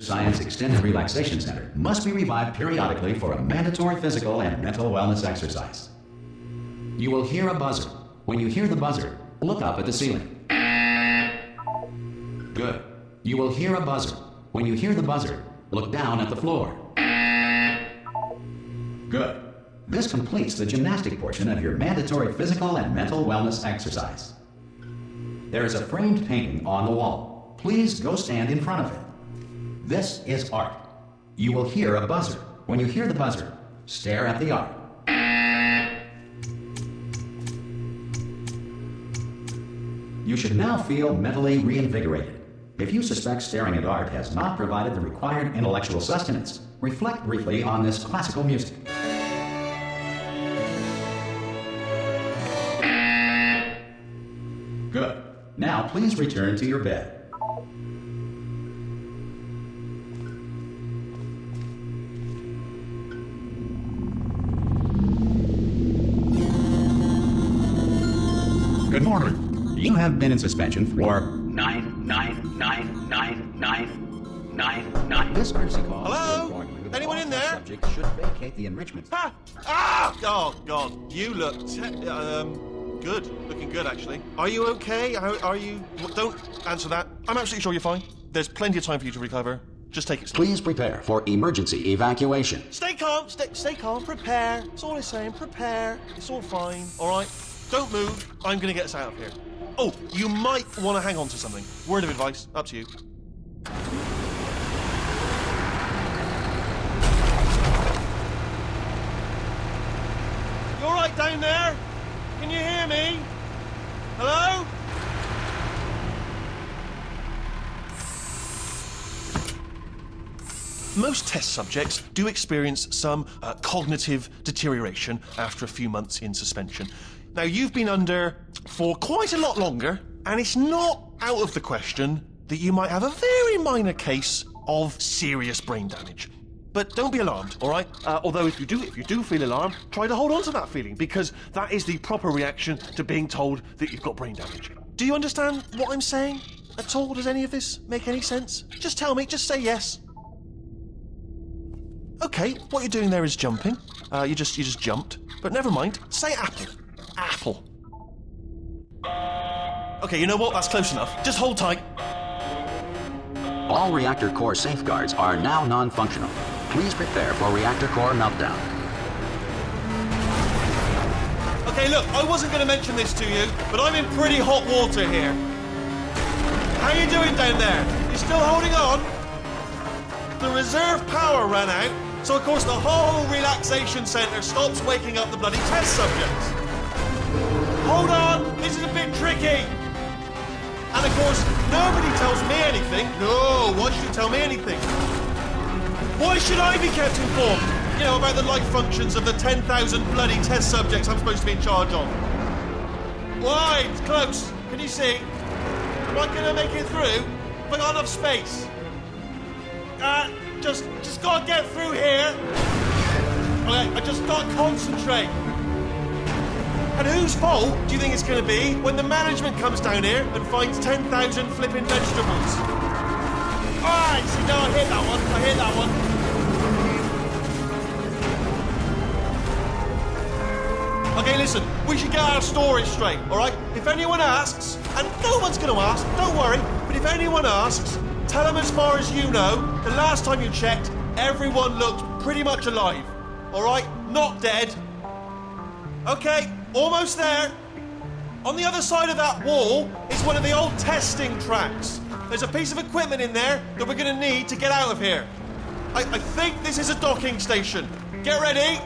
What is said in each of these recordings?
Science Extended Relaxation Center must be revived periodically for a mandatory physical and mental wellness exercise. You will hear a buzzer. When you hear the buzzer, look up at the ceiling. Good. You will hear a buzzer. When you hear the buzzer, look down at the floor. Good. This completes the gymnastic portion of your mandatory physical and mental wellness exercise. There is a framed painting on the wall. Please go stand in front of it. This is art. You will hear a buzzer. When you hear the buzzer, stare at the art. You should now feel mentally reinvigorated. If you suspect staring at art has not provided the required intellectual sustenance, reflect briefly on this classical music. Good. Now please return to your bed. Good morning. You have been in suspension for 9999999. This courtesy call. Hello? Anyone in there? Subject should vacate the enrichment. Ah! Ah! Oh God, you look good. Looking good, actually. Are you okay? Are you? Don't answer that. I'm absolutely sure you're fine. There's plenty of time for you to recover. Just take it slow. Please prepare for emergency evacuation. Stay calm. Stay calm. Prepare. That's all I'm saying. Prepare. It's all fine. All right. Don't move. I'm gonna get us out of here. Oh, you might want to hang on to something. Word of advice. Up to you. You all right down there? Can you hear me? Hello? Most test subjects do experience some cognitive deterioration after a few months in suspension. Now, you've been under for quite a lot longer, and it's not out of the question that you might have a very minor case of serious brain damage. But don't be alarmed, all right? Although if you do feel alarmed, try to hold on to that feeling, because that is the proper reaction to being told that you've got brain damage. Do you understand what I'm saying at all? Does any of this make any sense? Just tell me, just say yes. Okay, what you're doing there is jumping. You just jumped. But never mind, say apple. Apple. Okay, you know what? That's close enough. Just hold tight. All reactor core safeguards are now non-functional. Please prepare for reactor core meltdown. Okay, look, I wasn't going to mention this to you, but I'm in pretty hot water here. How you doing down there? You still holding on? The reserve power ran out, so of course the whole relaxation centre stops waking up the bloody test subjects. Hold on, this is a bit tricky. And of course, nobody tells me anything. No, why should you tell me anything? Why should I be kept informed? You know, about the life functions of the 10,000 bloody test subjects I'm supposed to be in charge of. Why? It's close. Can you see? Am I gonna make it through? Have I got enough space? Just gotta get through here. Okay, I just gotta concentrate. And whose fault do you think it's going to be when the management comes down here and finds 10,000 flipping vegetables? Alright, see, no, I hit that one. Okay, listen, we should get our story straight, alright? If anyone asks, and no one's going to ask, don't worry, but if anyone asks, tell them as far as you know, the last time you checked, everyone looked pretty much alive, alright? Not dead. Okay. Almost there. On the other side of that wall is one of the old testing tracks. There's a piece of equipment in there that we're going to need to get out of here. I think this is a docking station. Get ready.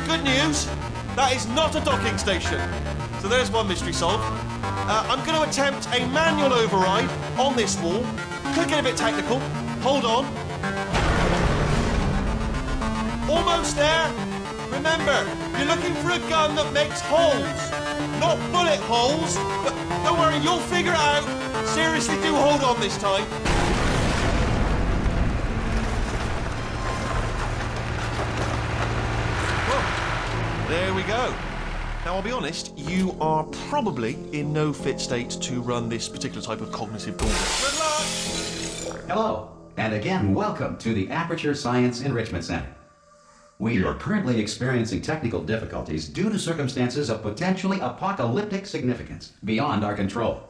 Good news, that is not a docking station. So there's one mystery solved. I'm going to attempt a manual override on this wall. Could get a bit technical. Hold on. Almost there. Remember, you're looking for a gun that makes holes. Not bullet holes, but don't worry, you'll figure it out. Seriously, do hold on this time. Whoa. There we go. Now, I'll be honest, you are probably in no fit state to run this particular type of cognitive gauntlet. Good luck! Hello, and again, welcome to the Aperture Science Enrichment Center. We are currently experiencing technical difficulties due to circumstances of potentially apocalyptic significance beyond our control.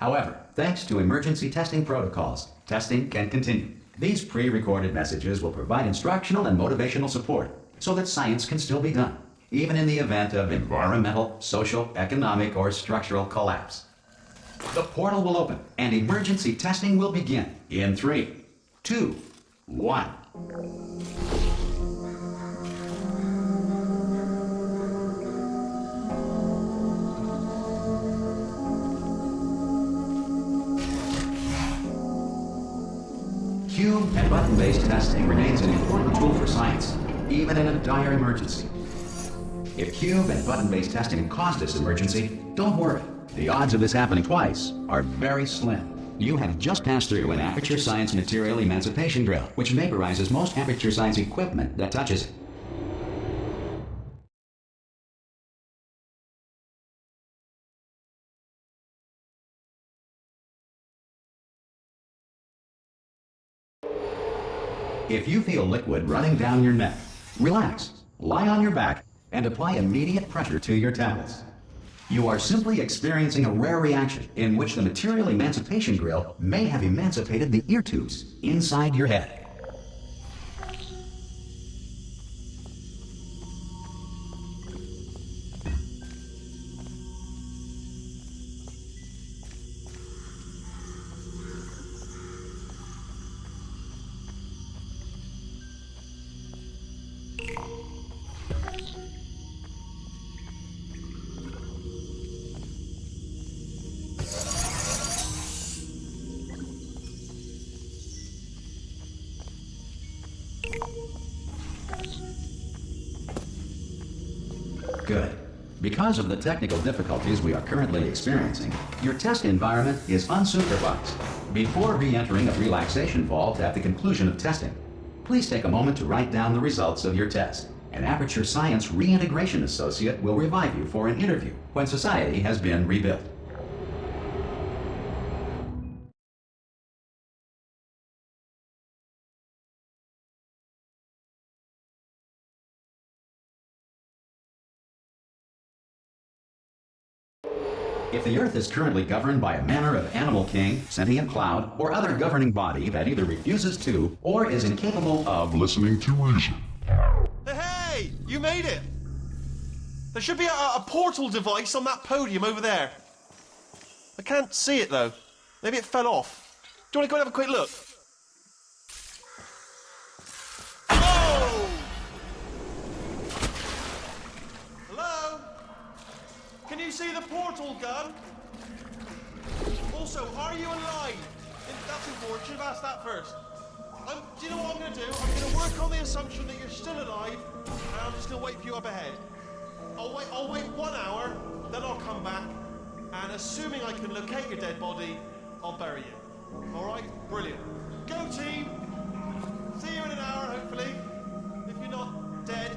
However, thanks to emergency testing protocols, testing can continue. These pre-recorded messages will provide instructional and motivational support so that science can still be done, even in the event of environmental, social, economic, or structural collapse. The portal will open and emergency testing will begin in 3, 2, 1. Cube and button-based testing remains an important tool for science, even in a dire emergency. If cube and button-based testing caused this emergency, don't worry. The odds of this happening twice are very slim. You have just passed through an Aperture Science material emancipation drill, which vaporizes most Aperture Science equipment that touches it. If you feel liquid running down your neck, relax, lie on your back, and apply immediate pressure to your temples. You are simply experiencing a rare reaction in which the material emancipation grill may have emancipated the ear tubes inside your head. Good. Because of the technical difficulties we are currently experiencing, your test environment is unsupervised. Before re-entering a relaxation vault at the conclusion of testing, please take a moment to write down the results of your test. An Aperture Science Reintegration Associate will revive you for an interview when society has been rebuilt. If the Earth is currently governed by a manner of animal king, sentient cloud, or other governing body that either refuses to or is incapable of listening to reason. Hey! You made it! There should be a portal device on that podium over there. I can't see it though. Maybe it fell off. Do you want to go and have a quick look? Oh! Hello? Can you see the portal gun? Also, are you alive? That's important. Should have asked that first. Do you know what I'm going to do? I'm going to work on the assumption that you're still alive, and I'm just going to wait for you up ahead. I'll wait 1 hour, then I'll come back, and assuming I can locate your dead body, I'll bury you. All right? Brilliant. Go, team! See you in an hour, hopefully. If you're not dead.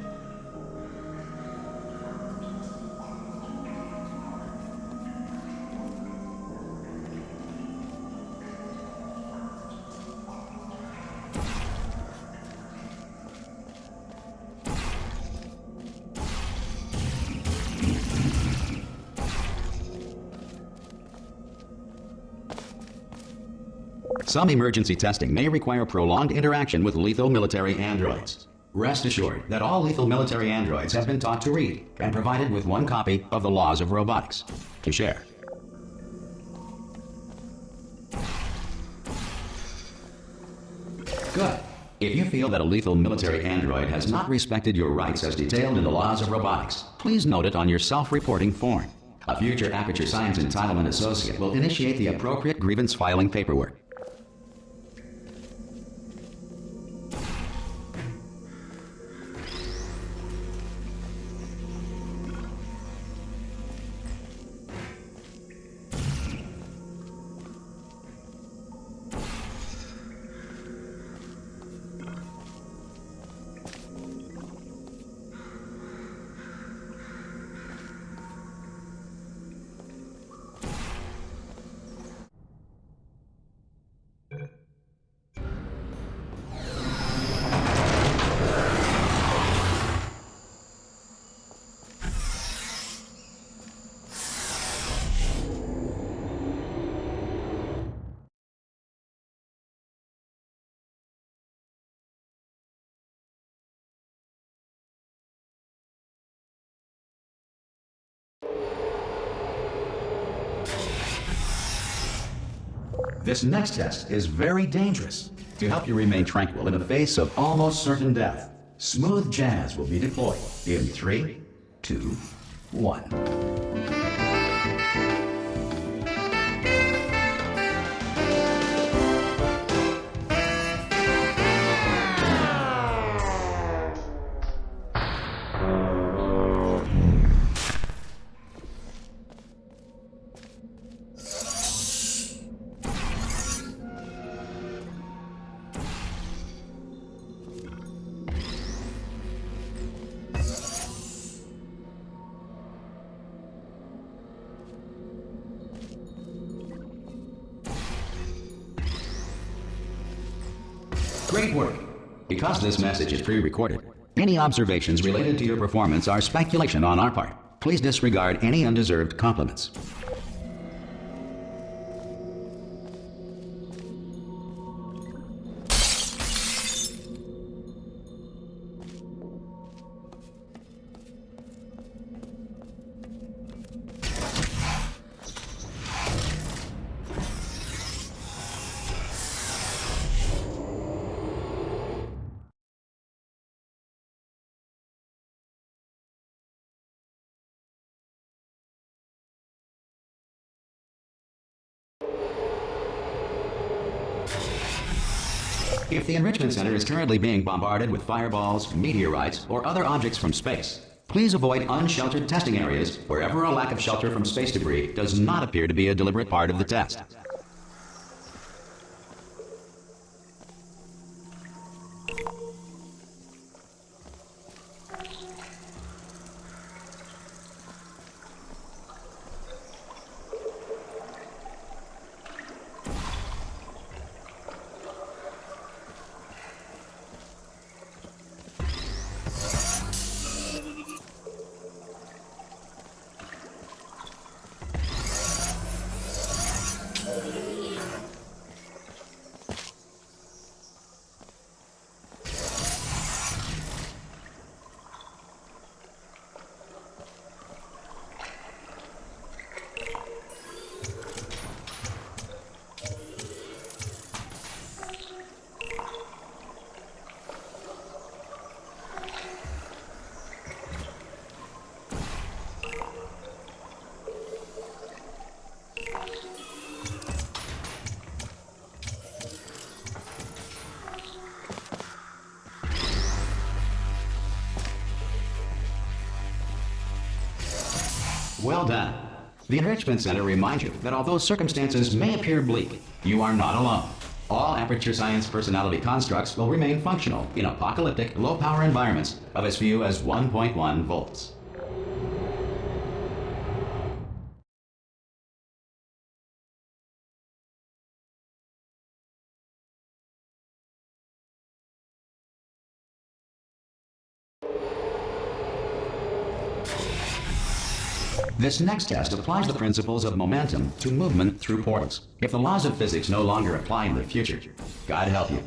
Some emergency testing may require prolonged interaction with lethal military androids. Rest assured that all lethal military androids have been taught to read and provided with 1 copy of the Laws of Robotics to share. Good. If you feel that a lethal military android has not respected your rights as detailed in the Laws of Robotics, please note it on your self-reporting form. A future Aperture Science Entitlement Associate will initiate the appropriate grievance filing paperwork. This next test is very dangerous. To help you remain tranquil in the face of almost certain death, smooth jazz will be deployed in 3, 2, 1. Great work. Because this message is pre-recorded, any observations related to your performance are speculation on our part. Please disregard any undeserved compliments. If the Enrichment Center is currently being bombarded with fireballs, meteorites, or other objects from space, please avoid unsheltered testing areas wherever a lack of shelter from space debris does not appear to be a deliberate part of the test. Well done. The Enrichment Center reminds you that although circumstances may appear bleak, you are not alone. All Aperture Science personality constructs will remain functional in apocalyptic, low-power environments of as few as 1.1 volts. This next test applies the principles of momentum to movement through portals. If the laws of physics no longer apply in the future, God help you.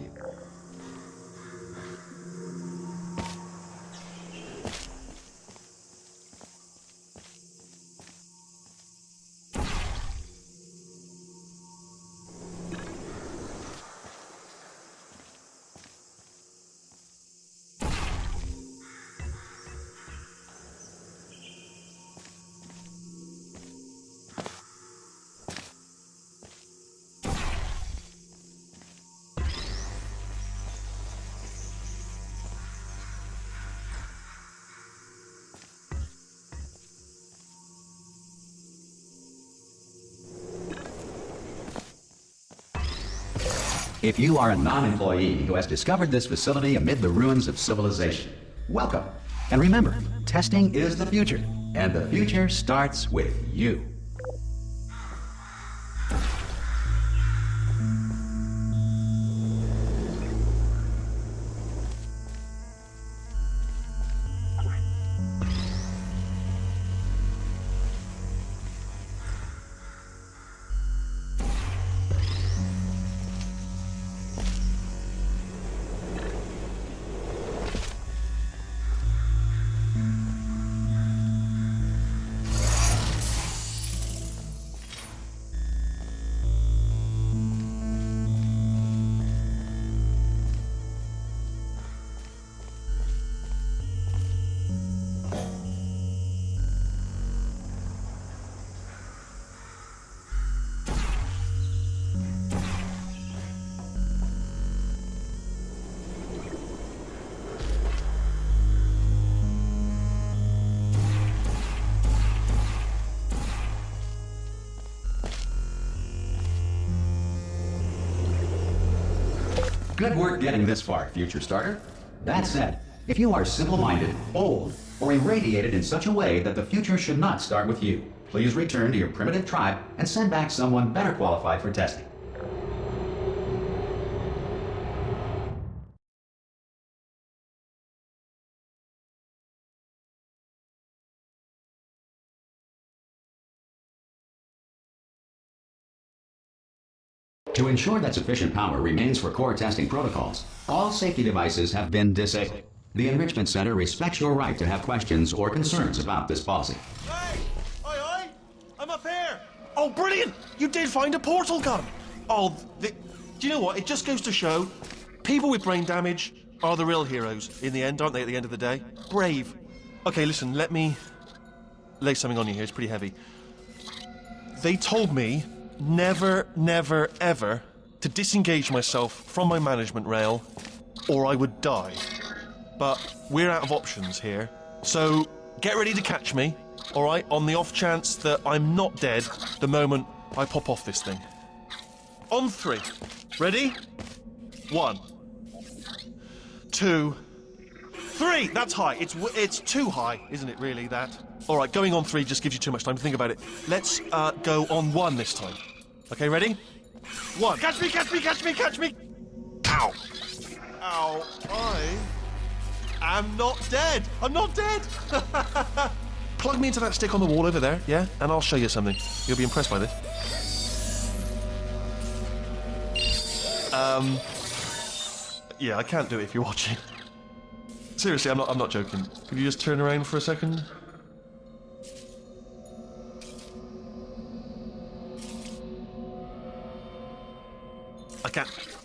If you are a non-employee who has discovered this facility amid the ruins of civilization, welcome. And remember, testing is the future, and the future starts with you. Good work getting this far, future starter. That said, if you are simple-minded, old, or irradiated in such a way that the future should not start with you, please return to your primitive tribe and send back someone better qualified for testing. To ensure that sufficient power remains for core testing protocols, all safety devices have been disabled. The Enrichment Center respects your right to have questions or concerns about this policy. Hey! Oi, oi! I'm up here! Oh, brilliant! You did find a portal gun! Oh, do you know what? It just goes to show people with brain damage are the real heroes in the end, aren't they, at the end of the day? Brave. Okay, listen, let me lay something on you here. It's pretty heavy. They told me never, never, ever to disengage myself from my management rail or I would die. But we're out of options here. So get ready to catch me, all right, on the off chance that I'm not dead the moment I pop off this thing. On 3. Ready? 1, 2, 3. That's high. It's too high, isn't it, really, that? All right, going on 3 just gives you too much time to think about it. Let's go on 1 this time. Okay, ready? 1. Catch me, catch me, catch me, catch me! Ow! Ow, I am not dead! I'm not dead! Plug me into that stick on the wall over there, yeah? And I'll show you something. You'll be impressed by this. Yeah, I can't do it if you're watching. Seriously, I'm not joking. Could you just turn around for a second?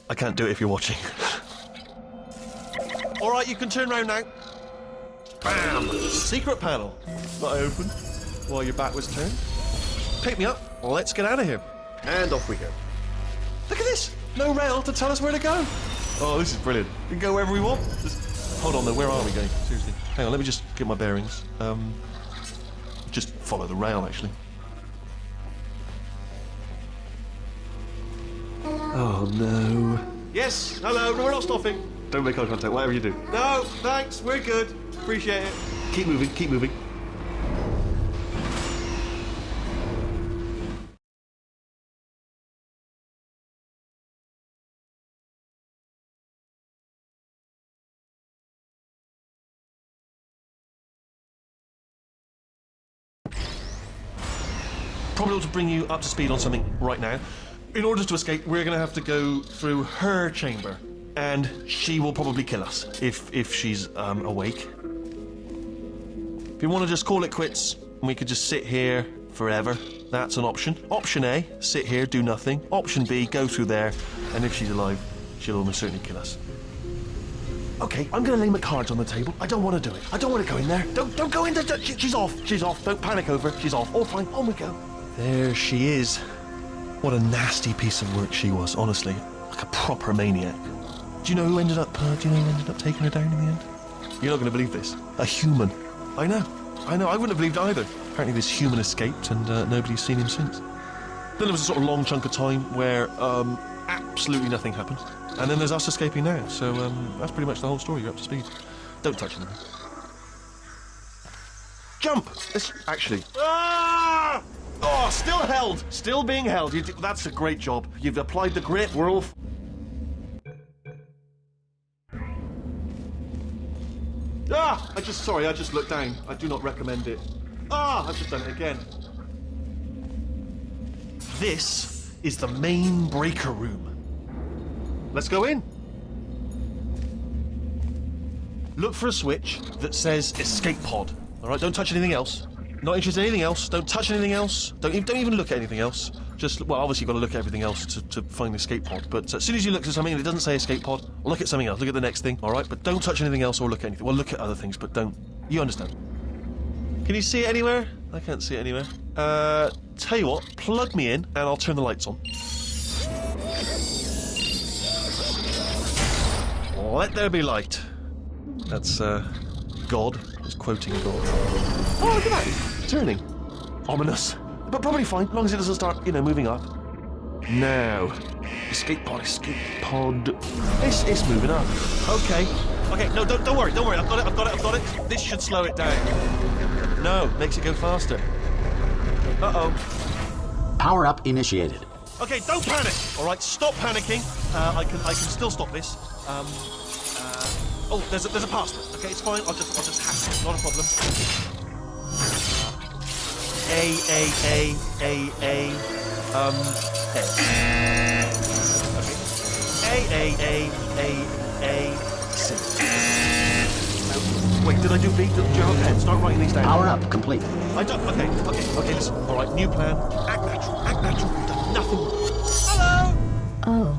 I can't do it if you're watching. All right, you can turn around now. Bam! Secret panel. That I open while your back was turned. Pick me up. Let's get out of here. And off we go. Look at this. No rail to tell us where to go. Oh, this is brilliant. We can go wherever we want. Just hold on though. Where are we going? Seriously. Hang on. Let me just get my bearings. Just follow the rail, actually. Oh no. Yes, hello, no, we're not stopping. Don't make eye contact, whatever you do. No, thanks, we're good. Appreciate it. Keep moving, keep moving. Probably ought to bring you up to speed on something right now. In order to escape, we're going to have to go through her chamber, and she will probably kill us if she's awake. If you want to just call it quits, and we could just sit here forever, that's an option. Option A, sit here, do nothing. Option B, go through there, and if she's alive, she'll almost certainly kill us. Okay, I'm going to lay my cards on the table. I don't want to do it. I don't want to go in there. Don't go in there. She's off. She's off. Don't panic over. She's off. All fine. On we go. There she is. What a nasty piece of work she was, honestly. Like a proper maniac. Do you know who ended up taking her down in the end? You're not going to believe this. A human. I know. I wouldn't have believed either. Apparently this human escaped and nobody's seen him since. Then there was a sort of long chunk of time where absolutely nothing happened. And then there's us escaping now. So that's pretty much the whole story. You're up to speed. Don't touch anything. Jump! Actually... Ah! Oh, still held. Still being held. That's a great job. You've applied the grit. We're all... I just looked down. I do not recommend it. I've just done it again. This is the main breaker room. Let's go in. Look for a switch that says escape pod. All right, don't touch anything else. Not interested in anything else. Don't touch anything else. Don't even look at anything else. Just, well, obviously you've got to look at everything else to find the escape pod. But as soon as you look at something and it doesn't say escape pod, look at something else. Look at the next thing, all right? But don't touch anything else or look at anything. Well, look at other things, but don't. You understand. Can you see it anywhere? I can't see it anywhere. Tell you what, plug me in and I'll turn the lights on. Let there be light. That's, God. It's quoting God. Oh, look at that. Turning. Ominous. But probably fine, as long as it doesn't start, moving up. Now, escape pod. It's moving up. Okay. Okay, no, don't worry. I've got it. This should slow it down. No, makes it go faster. Uh-oh. Power up initiated. Okay, don't panic. All right, stop panicking. I can still stop this. Oh, there's a password. Okay, it's fine. I'll just hack it. Not a problem. A. C. Wait, did I do B? Gerald Penn, start writing these down. Power up complete. I don't. Okay, listen. All right, new plan. Act natural. You've done nothing wrong. Hello. Oh,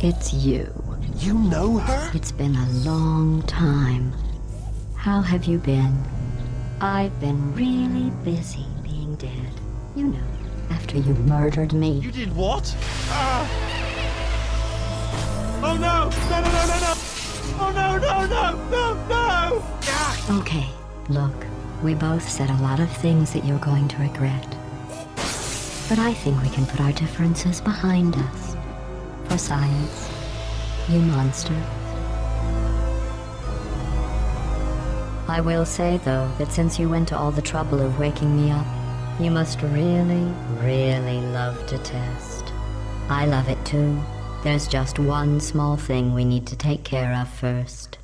it's you. You know her? It's been a long time. How have you been? I've been really busy being dead. You know, after you murdered me. You did what? Oh no! No! Oh no! Ah! Okay, look, we both said a lot of things that you're going to regret. But I think we can put our differences behind us. For science, you monster. I will say, though, that since you went to all the trouble of waking me up, you must really, really love to test. I love it too. There's just one small thing we need to take care of first.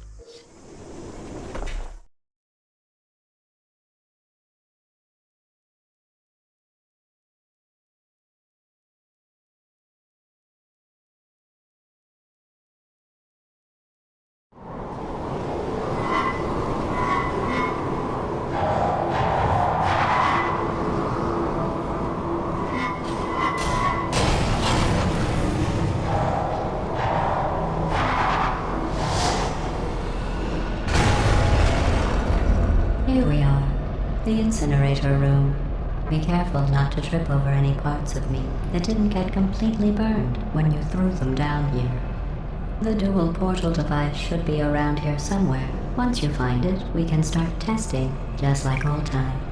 Here we are, the incinerator room. Be careful not to trip over any parts of me that didn't get completely burned when you threw them down here. The dual portal device should be around here somewhere. Once you find it, we can start testing, just like old times.